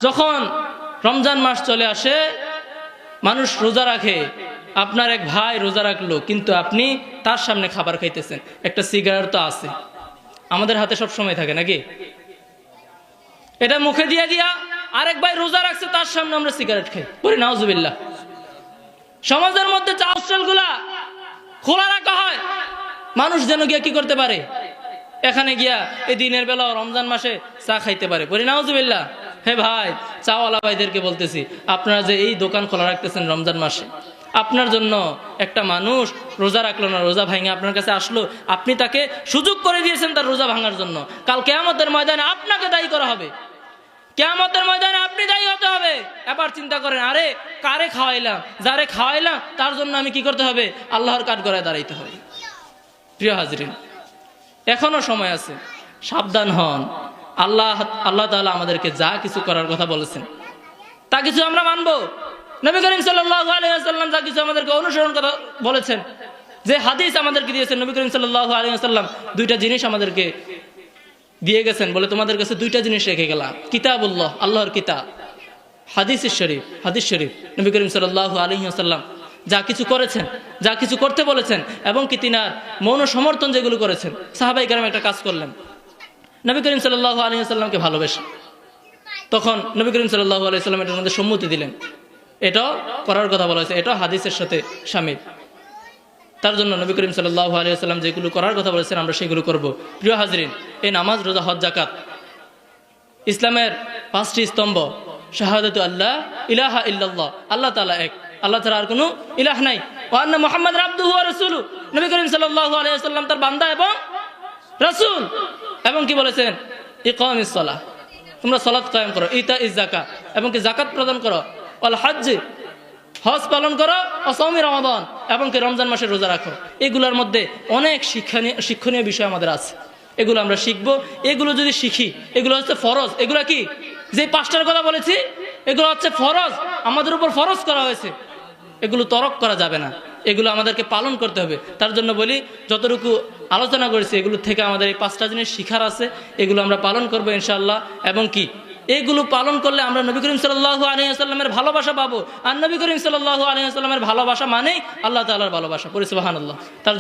যখন রমজান মাস চলে আসে, মানুষ রোজা রাখে, আপনার এক ভাই রোজা রাখলো, কিন্তু আপনি তার সামনে খাবার খাইতেছেন। একটা সিগারেট তো আছে, আমাদের হাতে সব সময় থাকে নাকি? এটা মুখে দিয়ে দিয়া আরেক ভাই রোজা রাখছে, তার সামনে আমরা সিগারেট খাই, বলি নাউজুবিল্লাহ। সমাজের মধ্যে চা স্টল গুলা খোলা রাখা হয়, মানুষ যেন গিয়া কি করতে পারে, এখানে গিয়া এই দিনের বেলা রমজান মাসে চা খাইতে পারে, বলি নাউজুবিল্লাহ। হে ভাই, চাওয়ালা ভাইদেরকে বলতেছি, আপনারা যে এই দোকান খোলা রাখতেছেন রমজান মাসে, আপনার জন্য একটা মানুষ রোজা রাখলো না, রোজা ভাঙে আপনার কাছে আসলো, আপনি তাকে সুযোগ করে দিয়েছেন তার রোজা ভাঙার জন্য। কাল কিয়ামতের ময়দানে আপনাকে দায়ী করা হবে, কিয়ামতের ময়দানে আপনি দায়ী হতে হবে। এবার চিন্তা করেন, আরে কারে খাওয়াইলাম, যারে খাওয়াইলাম তার জন্য আমি কি করতে হবে, আল্লাহর কাঠগড়ায় দাঁড়াইতে হবে। প্রিয় হাজরিন, এখনো সময় আছে, সাবধান হন। আল্লাহ তাআলা আমাদেরকে যা কিছু করার কথা বলেছেন তা কিছু আমরা মানবো। নবী করিম সাল্লাল্লাহু আলাইহি ওয়াসাল্লাম যা কিছু আমাদেরকে অনুসরণ কথা বলেছেন, যে হাদিস আমাদেরকে দিয়েছেন, নবী করিম সাল্লাল্লাহু আলাইহি ওয়াসাল্লাম দুইটা জিনিস আমাদেরকে দিয়ে গেছেন, বলে তোমাদের কাছে দুইটা জিনিস রেখে গেলাম, কিতাবুল্লাহ, আল্লাহর কিতাব, হাদিস শরীফ। নবী করিম সাল্লাল্লাহু আলাইহি ওয়াসাল্লাম যা কিছু করেছেন, যা কিছু করতে বলেছেন, এবং কি তিনার মৌন সমর্থন যেগুলো করেছেন। সাহাবায়ে কেরাম একটা কাজ করলেন, নবী করিম সাল্লাল্লাহু আলাইহি ওয়াসাল্লামকে ভালোবেসে, তখন নবী করিম সাল্লাল্লাহু আলাইহি ওয়াসাল্লাম এটার মধ্যে সম্মতি দিলেন, এটাও করার কথা বলা হয়েছে, এটাও হাদিসের সাথে শামিল। তার জন্য নবী করিম সাল্লাল্লাহু আলাইহি ওয়াসাল্লাম যেগুলো করার কথা বলেছেন আমরা সেগুলো করব। প্রিয় হাজরিন, এই নামাজ, রোজা, হজ, যাকাত ইসলামের পাঁচটি স্তম্ভ। শাহাদাতু আল্লাহ ইলাহা ইল্লাল্লাহ, আল্লাহ তাআলা এক, আল্লাহ ছাড়া আর কোনো ইলাহ নাই। ওয়া আন্না মুহাম্মাদুর আবদুহু ওয়া রাসূলুহু, নবী করিম সাল্লাল্লাহু আলাইহি ওয়াসাল্লাম তার বান্দা এবং রাসূল। এবং কি বলেছেন, ইকামিস সালাহ, তোমরা সালাত কায়েম করো, ইতাইজ যাকাত, এবং কি যাকাত প্রদান করো, ওয়াল হজ্জ, হজ পালন করো, ও সাওমি রমাদান, এবং কি রমজান মাসে রোজা রাখো। এগুলোর মধ্যে অনেক শিক্ষণীয় বিষয় আমাদের আছে, এগুলো আমরা শিখবো। এগুলো যদি শিখি, এগুলো হচ্ছে ফরজ। এগুলো কি, যে পাঁচটার কথা বলেছি, এগুলো হচ্ছে ফরজ, আমাদের উপর ফরজ করা হয়েছে, এগুলো তরক করা যাবে না, এগুলো আমাদেরকে পালন করতে হবে। তার জন্য বলি, যতটুকু আলোচনা করেছি এগুলো থেকে আমাদের এই পাঁচটা জিনিস শিখার আছে, এগুলো আমরা পালন করবো ইনশাআল্লাহ। এবং কি, এগুলো পালন করলে আমরা নবী করিম সাল্লাল্লাহু আলাইহি ওয়াসাল্লামের ভালোবাসা পাবো। আর নবী করিম সাল্লাল্লাহু আলাইহি ওয়াসাল্লামের ভালোবাসা মানেই আল্লাহ তাআলার ভালোবাসা। পড়ি সুবহানাল্লাহ। তার